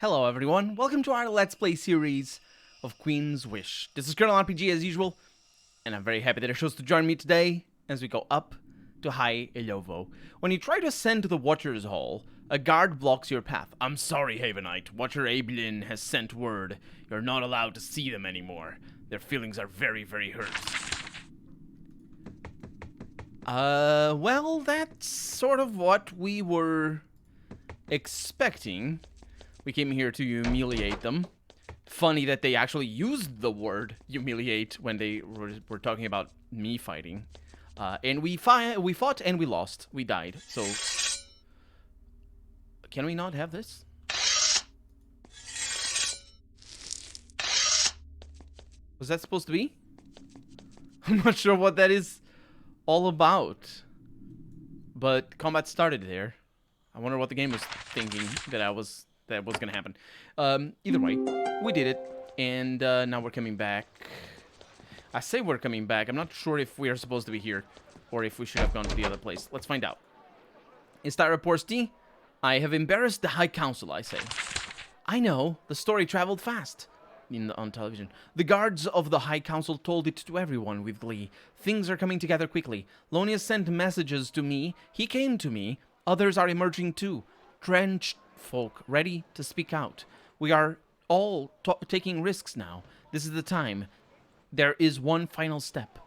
Hello everyone, welcome to our Let's Play series of Queen's Wish. This is Colonel RPG as usual, and I'm very happy that it chose to join me today as we go up to High Elovo. When you try to ascend to the Watcher's Hall, a guard blocks your path. I'm sorry, Havenite. Watcher Ablin has sent word. You're not allowed to see them anymore. Their feelings are very, very hurt. Well, that's sort of what we were expecting. We came here to humiliate them. Funny that they actually used the word humiliate when they were talking about me fighting. And we fought and we lost. We died. So, can we not have this? Was that supposed to be? I'm not sure what that is all about. But combat started there. I wonder what the game was thinking that was gonna happen. Either way, we did it, and now we're coming back. I say we're coming back. I'm not sure if we are supposed to be here, or if we should have gone to the other place. Let's find out. Insta reports T. I have embarrassed the High Council, I say. I know. The story traveled fast on television. The guards of the High Council told it to everyone with glee. Things are coming together quickly. Lonius sent messages to me. He came to me. Others are emerging too. Drenched folk ready to speak out. We are all taking risks now. This is the time. There is one final step.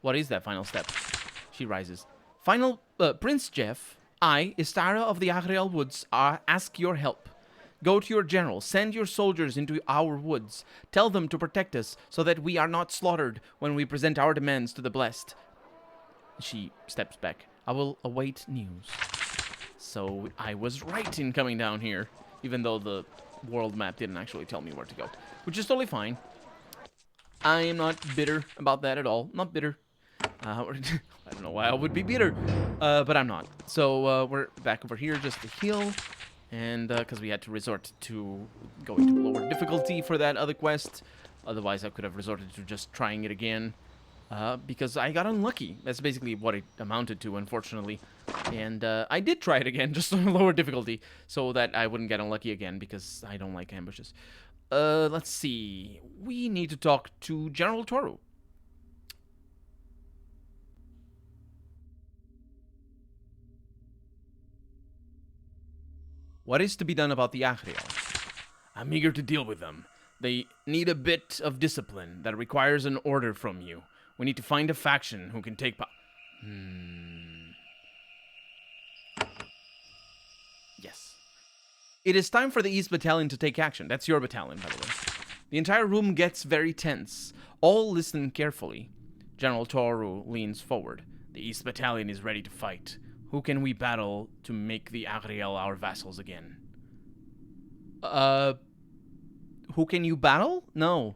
What is that final step? She rises. Prince Jeff, I, Istara of the Agriel Woods, ask your help. Go to your general. Send your soldiers into our woods. Tell them to protect us so that we are not slaughtered when we present our demands to the blessed. She steps back. I will await news. So I was right in coming down here, even though the world map didn't actually tell me where to go, which is totally fine. I am not bitter about that at all. Not bitter. I don't know why I would be bitter, but I'm not. So we're back over here just to heal, and because we had to resort to going to lower difficulty for that other quest. Otherwise, I could have resorted to just trying it again, because I got unlucky. That's basically what it amounted to, unfortunately. And I did try it again, just on a lower difficulty, so that I wouldn't get unlucky again, because I don't like ambushes. Let's see. We need to talk to General Toru. What is to be done about the Agriel? I'm eager to deal with them. They need a bit of discipline that requires an order from you. We need to find a faction who can take Yes. It is time for the East Battalion to take action. That's your battalion, by the way. The entire room gets very tense. All listen carefully. General Toru leans forward. The East Battalion is ready to fight. Who can we battle to make the Agriel our vassals again? Who can you battle? No.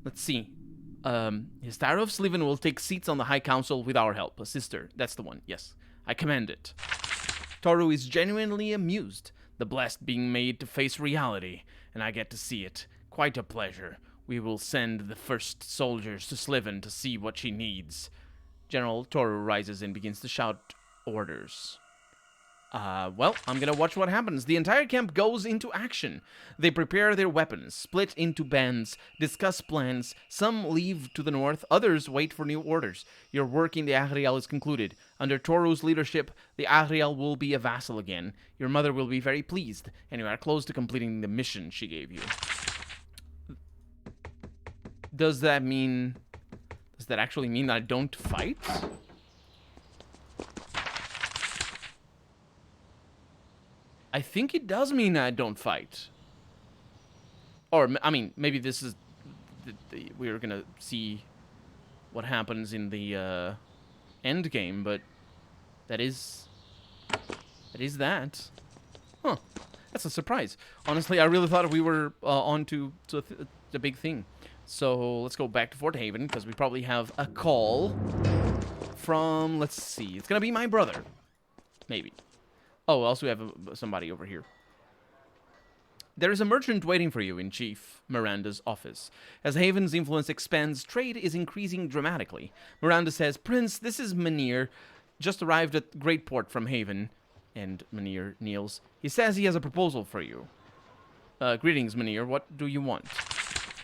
Let's see. Histara of Sliven will take seats on the High Council with our help. A sister. That's the one. Yes. I command it. Toru is genuinely amused. The blessed being made to face reality, and I get to see it. Quite a pleasure. We will send the first soldiers to Sliven to see what she needs. General Toru rises and begins to shout orders. Well, I'm gonna watch what happens. The entire camp goes into action. They prepare their weapons, split into bands, discuss plans. Some leave to the north, others wait for new orders. Your work in the Agriel is concluded. Under Toru's leadership, the Agriel will be a vassal again. Your mother will be very pleased, and you are close to completing the mission she gave you. Does that actually mean that I don't fight? I think it does mean I don't fight. Or, I mean, maybe this is... we're gonna see what happens in the end game, but that is that. Huh. That's a surprise. Honestly, I really thought we were on to the big thing. So, let's go back to Fort Haven, because we probably have a call from... let's see. It's gonna be my brother. Maybe. Oh, also we have somebody over here. There is a merchant waiting for you in Chief Miranda's office. As Haven's influence expands, trade is increasing dramatically. Miranda says, Prince, this is Manir. Just arrived at Great Port from Haven. And Manir kneels. He says he has a proposal for you. Greetings, Mynheer. What do you want?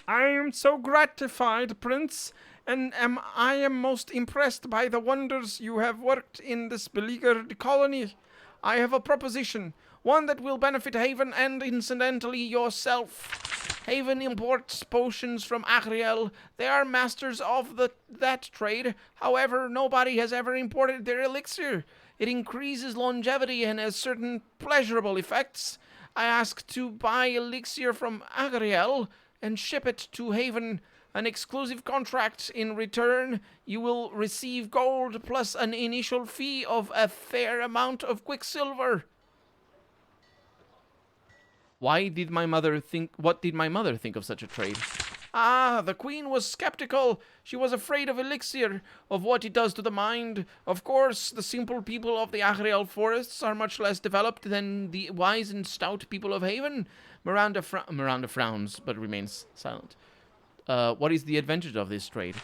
I am so gratified, Prince, and I am most impressed by the wonders you have worked in this beleaguered colony. I have a proposition, one that will benefit Haven and incidentally yourself. Haven imports potions from Agriel. They are masters of that trade. However, nobody has ever imported their elixir. It increases longevity and has certain pleasurable effects. I ask to buy elixir from Agriel and ship it to Haven. An exclusive contract. In return, you will receive gold plus an initial fee of a fair amount of quicksilver. What did my mother think of such a trade? Ah, the queen was skeptical. She was afraid of elixir, of what it does to the mind. Of course, the simple people of the Agriel forests are much less developed than the wise and stout people of Haven. Miranda frowns, but remains silent. What is the advantage of this trade?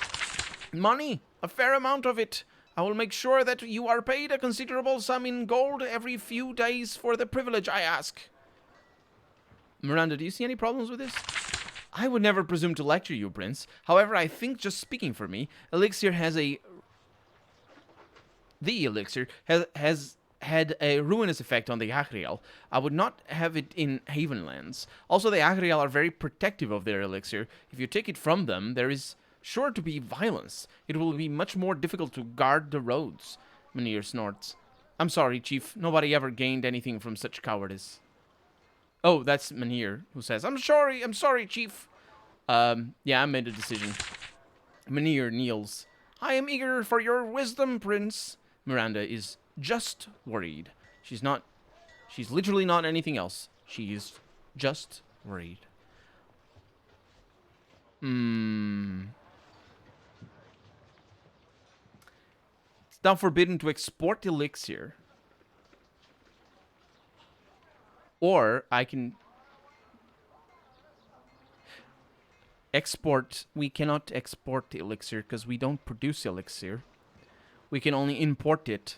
Money, a fair amount of it. I will make sure that you are paid a considerable sum in gold every few days for the privilege I ask. Miranda, do you see any problems with this? I would never presume to lecture you, Prince. However, I think, just speaking for me, the elixir has had a ruinous effect on the Agriel. I would not have it in Havenlands. Also, the Agriel are very protective of their elixir. If you take it from them, there is sure to be violence. It will be much more difficult to guard the roads. Mynheer snorts. I'm sorry, Chief. Nobody ever gained anything from such cowardice. Oh, that's Mynheer, who says, I'm sorry, Chief. Yeah, I made a decision. Mynheer kneels. I am eager for your wisdom, Prince. Miranda is just worried. She's literally not anything else. She is just worried. It's now forbidden to export elixir. Or I can export. We cannot export elixir because we don't produce elixir. We can only import it.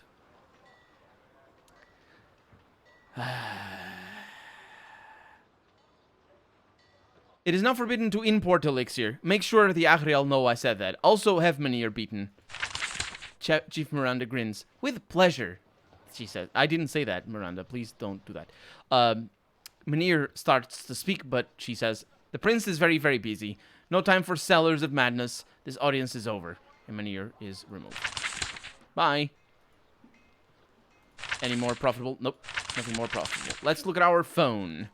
It is now forbidden to import elixir. Make sure the Agriel know I said that. Also have Mynheer beaten. Chief Miranda grins. With pleasure, she says. I didn't say that, Miranda. Please don't do that. Mynheer starts to speak, but she says, the prince is very, very busy. No time for sellers of madness. This audience is over. And Mynheer is removed. Bye. Any more profitable? Nope. Nothing more profitable. Let's look at our phone.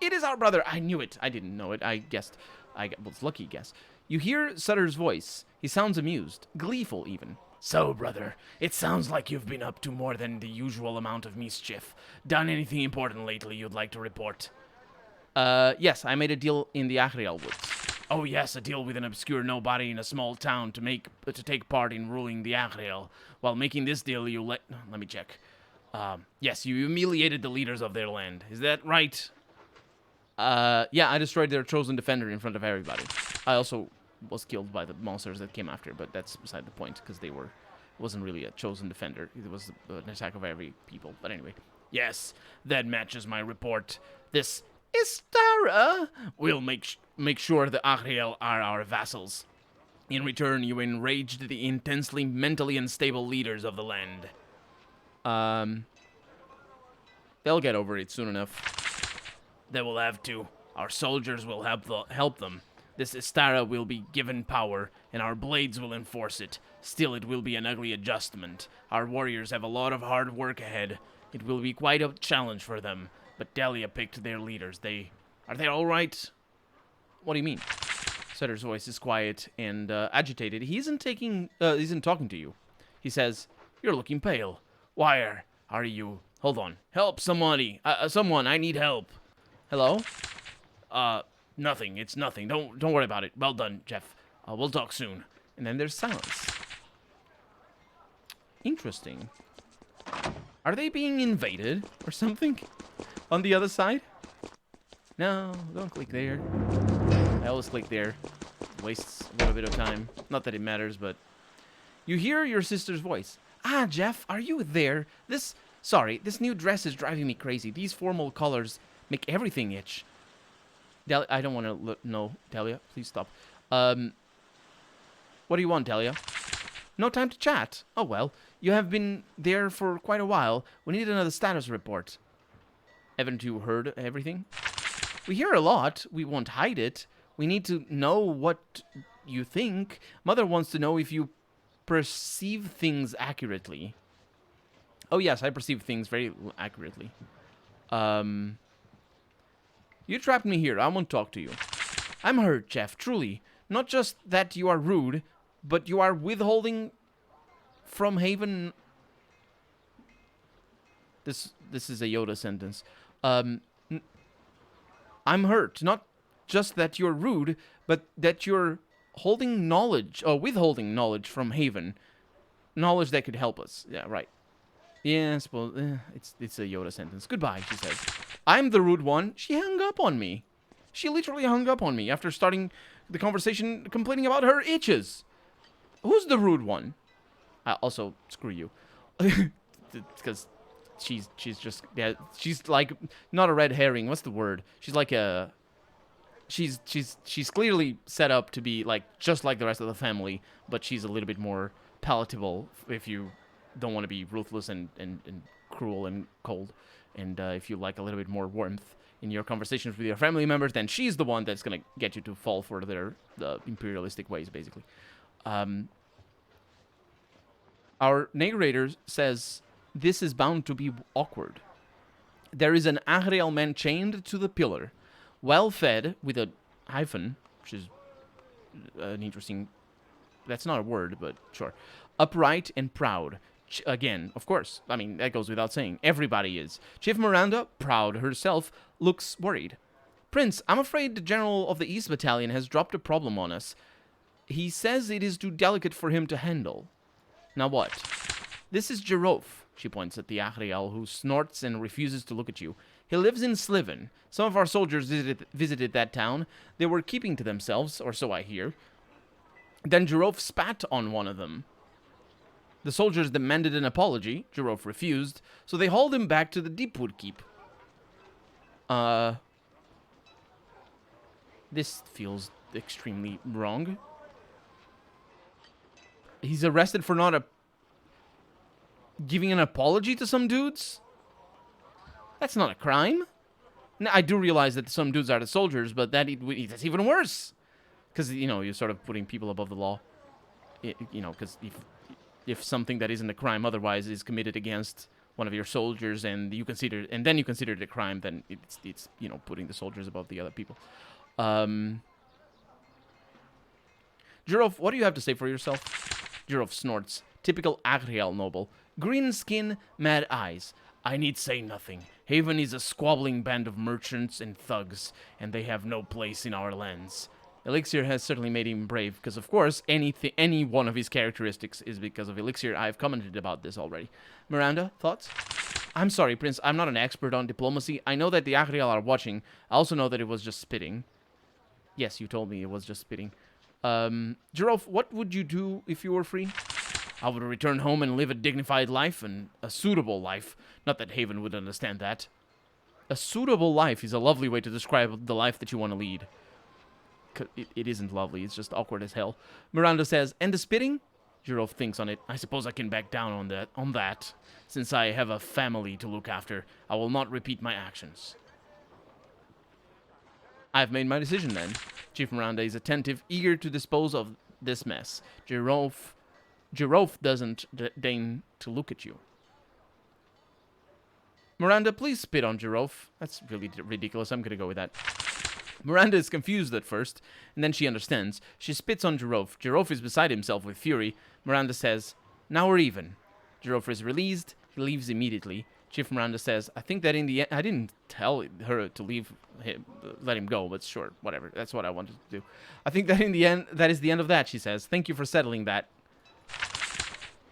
It is our brother. I knew it. I didn't know it. I guessed. I was lucky guess. You hear Sutter's voice. He sounds amused. Gleeful, even. So, brother, it sounds like you've been up to more than the usual amount of mischief. Done anything important lately you'd like to report? Yes, I made a deal in the Agriel woods. Oh, yes, a deal with an obscure nobody in a small town to take part in ruling the Agriel. While making this deal, let me check. Yes, you humiliated the leaders of their land. Is that right? Yeah, I destroyed their chosen defender in front of everybody. I also was killed by the monsters that came after, but that's beside the point, because it wasn't really a chosen defender. It was an attack of every people. But anyway, yes, that matches my report. This Istara will make sure the Agriel are our vassals. In return, you enraged the intensely mentally unstable leaders of the land. They'll get over it soon enough. They will have to. Our soldiers will help them. This Istara will be given power, and our blades will enforce it. Still, it will be an ugly adjustment. Our warriors have a lot of hard work ahead. It will be quite a challenge for them. But Delia picked their leaders. Are they all right? What do you mean? Sutter's voice is quiet and agitated. He isn't talking to you. He says, "You're looking pale. Why are you? Hold on. Help somebody. Someone. I need help. Hello? Nothing. It's nothing. Don't worry about it. Well done, Jeff. We'll talk soon." And then there's silence. Interesting. Are they being invaded or something on the other side? No, don't click there. I always click there. Wastes a little bit of time. Not that it matters, but you hear your sister's voice. Ah, Jeff, are you there? This new dress is driving me crazy. These formal colors, Make everything itch. I don't want to no, Delia. Please stop. What do you want, Delia? No time to chat. Oh, well. You have been there for quite a while. We need another status report. Haven't you heard everything? We hear a lot. We won't hide it. We need to know what you think. Mother wants to know if you perceive things accurately. Oh, yes, I perceive things very accurately. You trapped me here. I won't talk to you. I'm hurt, Jeff, truly. Not just that you are rude, but you are withholding from Haven. This is a Yoda sentence. I'm hurt. Not just that you're rude, but that you're holding knowledge, or withholding knowledge from Haven. Knowledge that could help us. Yeah, right. Yeah, I suppose it's a Yoda sentence. Goodbye, she says. I'm the rude one. She hung up on me. She literally hung up on me after starting the conversation complaining about her itches. Who's the rude one? Also, screw you. Because she's just, yeah, she's like, not a red herring. What's the word? She's like a, she's clearly set up to be like, just like the rest of the family, but she's a little bit more palatable if you don't want to be ruthless and cruel and cold. And if you like a little bit more warmth in your conversations with your family members, then she's the one that's going to get you to fall for their imperialistic ways, basically. Our narrator says, this is bound to be awkward. There is an Ahriel man chained to the pillar, well-fed, with a hyphen, which is an interesting, that's not a word, but sure, upright and proud. Again, of course, I mean, that goes without saying. Everybody is. Chief Miranda, proud herself, looks worried. Prince, I'm afraid the general of the East Battalion has dropped a problem on us. He says it is too delicate for him to handle. Now what? This is Jirof, she points at the Ahriel, who snorts and refuses to look at you. He lives in Sliven. Some of our soldiers visited that town. They were keeping to themselves, or so I hear. Then Jirof spat on one of them. The soldiers demanded an apology. Jirof refused, so they hauled him back to the Deepwood Keep. This feels extremely wrong. He's arrested for not giving an apology to some dudes? That's not a crime. Now, I do realize that some dudes are the soldiers, but that's even worse. Because, you know, you're sort of putting people above the law. You know, because if something that isn't a crime otherwise is committed against one of your soldiers and then you consider it a crime, then it's you know, putting the soldiers above the other people. Jirof, what do you have to say for yourself? Jirof snorts. Typical Ahriel noble. Green skin, mad eyes. I need say nothing. Haven is a squabbling band of merchants and thugs, and they have no place in our lands. Elixir has certainly made him brave, because of course, any one of his characteristics is because of Elixir. I've commented about this already. Miranda, thoughts? I'm sorry, Prince, I'm not an expert on diplomacy. I know that the Ahriel are watching. I also know that it was just spitting. Yes, you told me it was just spitting. Jirof, what would you do if you were free? I would return home and live a dignified life, and a suitable life. Not that Haven would understand that. A suitable life is a lovely way to describe the life that you want to lead. It isn't lovely, it's just awkward as hell. Miranda says, and the spitting? Jirof thinks on it. I suppose I can back down on that. Since I have a family to look after, I will not repeat my actions. I've made my decision then. Chief Miranda is attentive, eager to dispose of this mess. Jirof doesn't deign to look at you. Miranda, please spit on Jirof. That's really ridiculous. I'm gonna go with that. Miranda is confused at first, and then she understands. She spits on Jirof. Jirof is beside himself with fury. Miranda says, now we're even. Jirof is released. He leaves immediately. Chief Miranda says, I think that in the end, I didn't tell her to leave him, let him go, but sure, whatever. That's what I wanted to do. I think that in the end, that is the end of that, she says. Thank you for settling that.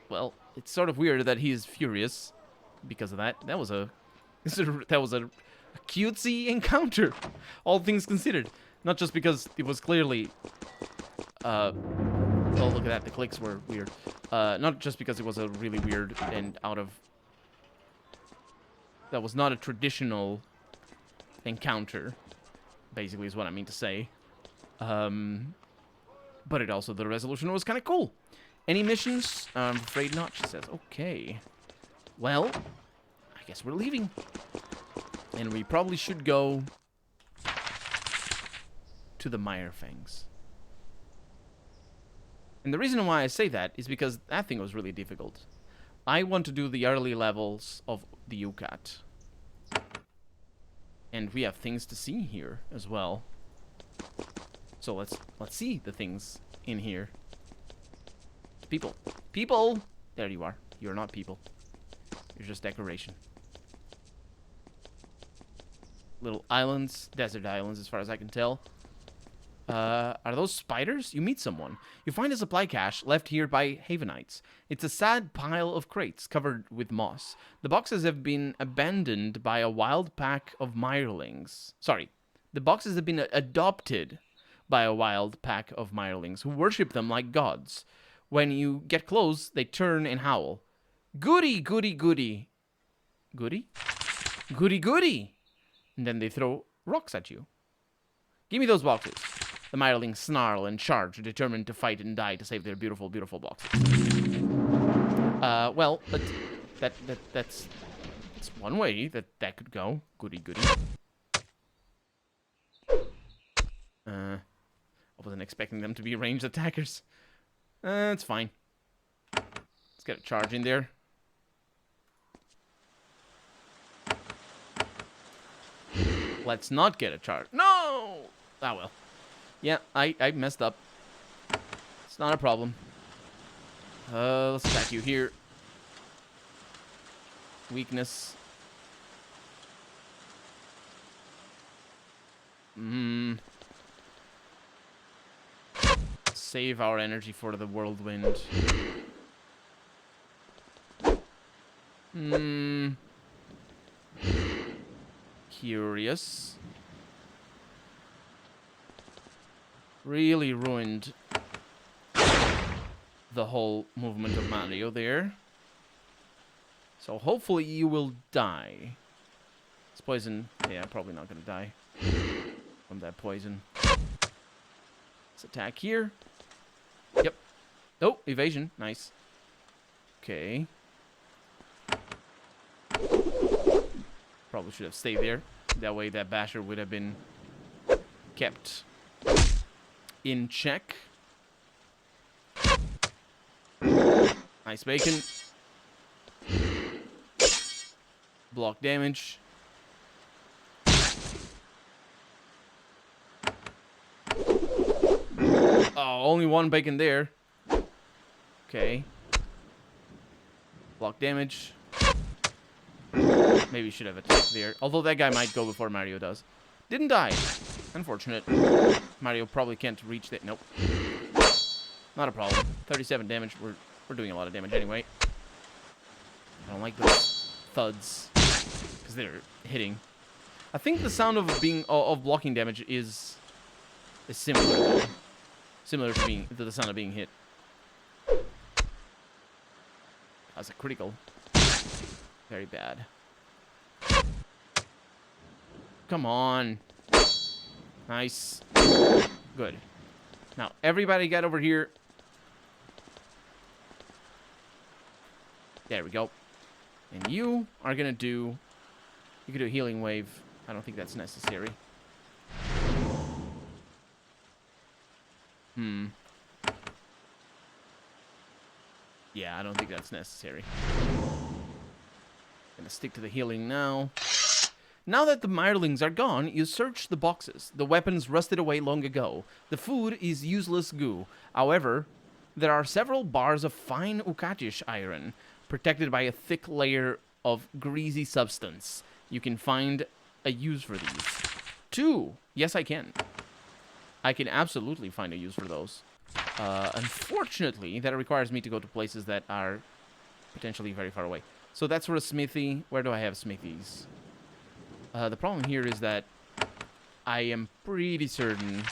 Well, it's sort of weird that he is furious because of that. That was a cutesy encounter, all things considered. Not just because it was clearly, oh, look at that, the clicks were weird. Not just because it was a really weird and that was not a traditional encounter, basically is what I mean to say. But it also, the resolution was kind of cool. Any missions? I'm afraid not, she says. Okay. Well, I guess we're leaving. And we probably should go to the Mirefangs. And the reason why I say that is because that thing was really difficult. I want to do the early levels of the UCAT. And we have things to see here as well. So let's see the things in here. People. People! There you are. You're not people. You're just decoration. Little islands. Desert islands as far as I can tell. Are those spiders? You meet someone. You find a supply cache left here by Havenites. It's a sad pile of crates covered with moss. The boxes have been abandoned by a wild pack of mirelings. Sorry. The boxes have been adopted by a wild pack of mirelings who worship them like gods. When you get close, they turn and howl. Goody, goody, goody. Goody? Goody, goody. And then they throw rocks at you. Give me those boxes. The mirelings snarl and charge, determined to fight and die to save their beautiful, beautiful boxes. Well, but that's one way that could go. Goody, goody. I wasn't expecting them to be ranged attackers. It's fine. Let's get a charge in there. Let's not get a charge. No! Ah, well. Yeah, I messed up. It's not a problem. Let's attack you here. Weakness. Save our energy for the whirlwind. Curious. Really ruined the whole movement of Mario there. So hopefully you will die. It's poison. Yeah, probably not gonna die from that poison. Let's attack here. Yep. Oh, evasion. Nice. Okay. Probably should have stayed there. That way that basher would have been kept in check. Nice bacon. Block damage. Oh, only one bacon there. Okay. Block damage. Maybe should have attacked there. Although that guy might go before Mario does. Didn't die. Unfortunate. Mario probably can't reach that. Nope. Not a problem. 37 damage. We're doing a lot of damage anyway. I don't like those thuds because they're hitting. I think the sound of blocking damage is similar though. Similar to the sound of being hit. That's a critical. Very bad. Come on. Nice. Good. Now, everybody get over here. There we go. And you are going to do... You can do a healing wave. I don't think that's necessary. Yeah, I don't think that's necessary. Gonna stick to the healing now. Now that the mirelings are gone, you search the boxes. The weapons rusted away long ago. The food is useless goo. However, there are several bars of fine Ukatish iron, protected by a thick layer of greasy substance. You can find a use for these. 2. Yes, I can. I can absolutely find a use for those. Unfortunately, that requires me to go to places that are potentially very far away. So that's for a smithy. Where do I have smithies? The problem here is that I am pretty certain...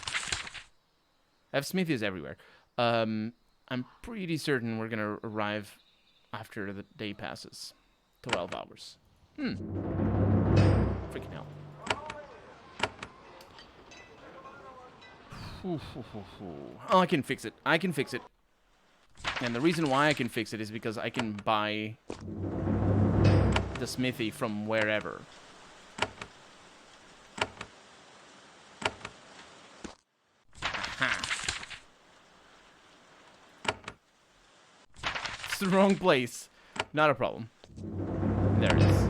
I have smithies everywhere. I'm pretty certain we're going to arrive after the day passes. 12 hours. Freaking hell. Oh, I can fix it. I can fix it. And the reason why I can fix it is because I can buy the smithy from wherever. Aha. It's the wrong place. Not a problem. There it is.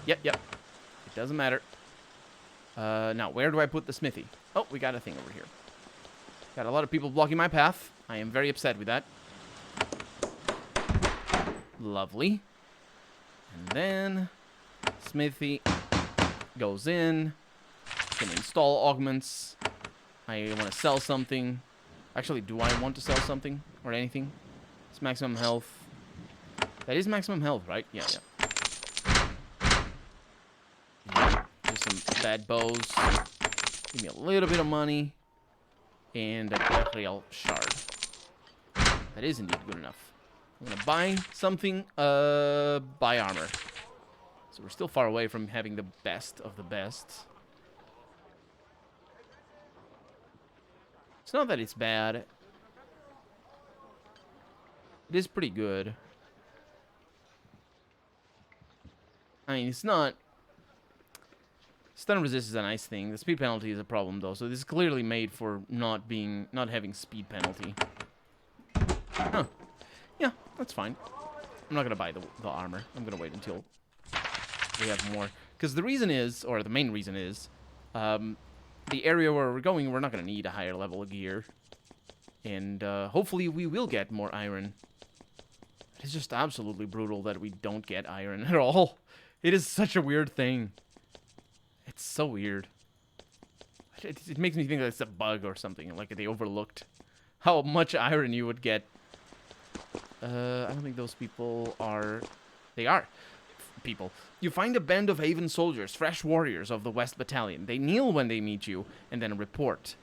Yep. It doesn't matter. Now, where do I put the smithy? Oh, we got a thing over here. Got a lot of people blocking my path. I am very upset with that. Lovely. And then smithy goes in. Can install augments. I want to sell something. Actually, do I want to sell something or anything? It's maximum health. That is maximum health, right? Yeah. Just some bad bows. Give me a little bit of money. And a real shard. That is indeed good enough. I'm gonna buy something. Buy armor. So we're still far away from having the best of the best. It's not that it's bad. It is pretty good. I mean, it's not... Stun resist is a nice thing. The speed penalty is a problem, though. So this is clearly made for not having speed penalty. Huh. Yeah, that's fine. I'm not gonna buy the armor. I'm gonna wait until we have more. Because the reason is, or the main reason is, the area where we're going, we're not gonna need a higher level of gear. And hopefully we will get more iron. It's just absolutely brutal that we don't get iron at all. It is such a weird thing. It's so weird. It makes me think that it's a bug or something. Like they overlooked how much iron you would get. I don't think those people are... They are people. You find a band of Haven soldiers, fresh warriors of the West Battalion. They kneel when they meet you and then report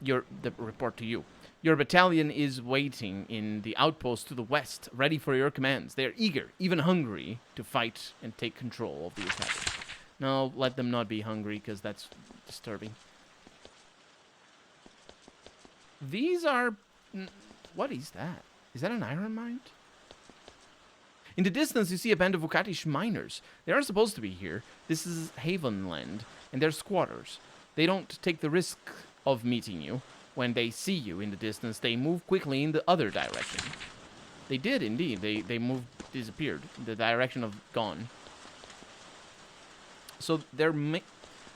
to you. Your battalion is waiting in the outpost to the west, ready for your commands. They are eager, even hungry, to fight and take control of the attack. No, let them not be hungry, because that's disturbing. These are... What is that? Is that an iron mine? In the distance, you see a band of Vukatish miners. They are supposed to be here. This is Havenland, and they're squatters. They don't take the risk of meeting you. When they see you in the distance, they move quickly in the other direction. They did, indeed. They moved, disappeared. The direction of gone. So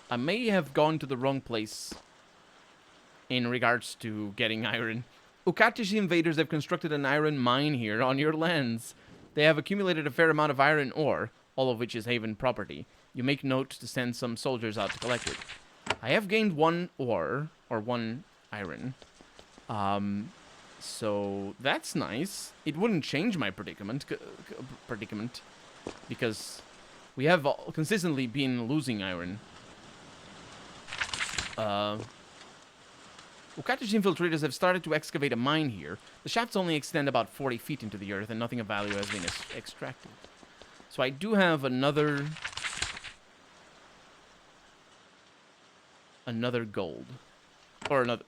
I may have gone to the wrong place in regards to getting iron. Ukatish invaders have constructed an iron mine here on your lands. They have accumulated a fair amount of iron ore, all of which is Haven property. You make note to send some soldiers out to collect it. I have gained 1 ore, or 1 iron. So that's nice. It wouldn't change my predicament, because we have consistently been losing iron. Ukatish infiltrators have started to excavate a mine here. The shafts only extend about 40 feet into the earth, and nothing of value has been extracted. So I do have another gold. Or another...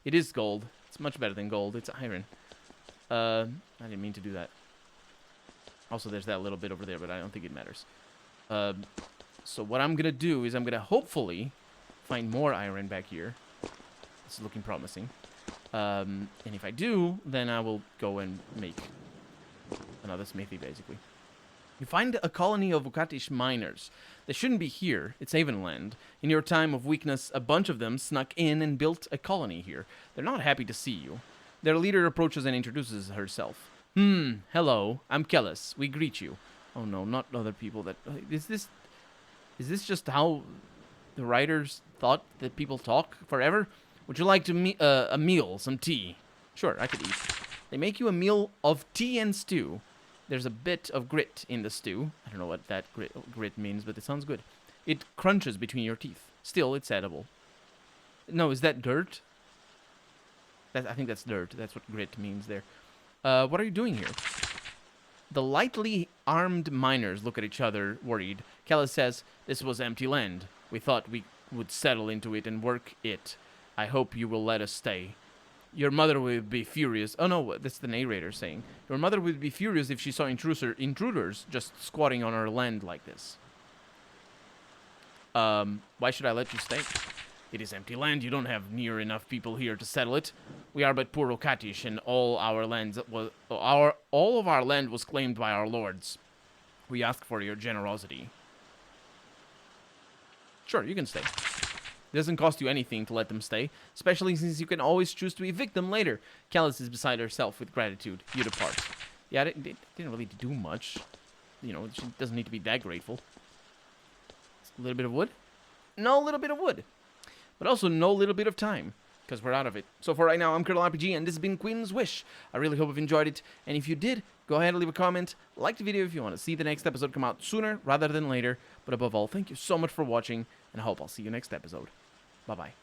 It is gold. It's much better than gold. It's iron. I didn't mean to do that. Also, there's that little bit over there, but I don't think it matters. So what I'm going to do is I'm going to hopefully find more iron back here. This is looking promising. And if I do, then I will go and make another smithy, basically. You find a colony of Ukatish miners. They shouldn't be here. It's Havenland. In your time of weakness, a bunch of them snuck in and built a colony here. They're not happy to see you. Their leader approaches and introduces herself. Hello, I'm Kellis. We greet you. Oh no, not other people that... Is this just how the writers thought that people talk forever? Would you like to a meal, some tea? Sure, I could eat. They make you a meal of tea and stew. There's a bit of grit in the stew. I don't know what that grit means, but it sounds good. It crunches between your teeth. Still, it's edible. No, is that dirt? I think that's dirt. That's what grit means there. What are you doing here? The lightly armed miners look at each other, worried. Kellis says, this was empty land. We thought we would settle into it and work it. I hope you will let us stay. Your mother would be furious. Oh no, that's the narrator saying. Your mother would be furious if she saw intruders just squatting on her land like this. Why should I let you stay? It is empty land. You don't have near enough people here to settle it. We are but poor Okatish, and all of our land was claimed by our lords. We ask for your generosity. Sure, you can stay. It doesn't cost you anything to let them stay, especially since you can always choose to evict them later. Callus is beside herself with gratitude. You depart. Yeah, it didn't really do much. You know, she doesn't need to be that grateful. A little bit of wood? No little bit of wood. But also no little bit of time, because we're out of it. So for right now, I'm Colonel RPG, and this has been Queen's Wish. I really hope you've enjoyed it, and if you did, go ahead and leave a comment. Like the video if you want to see the next episode come out sooner rather than later. But above all, thank you so much for watching, and I hope I'll see you next episode. Bye-bye.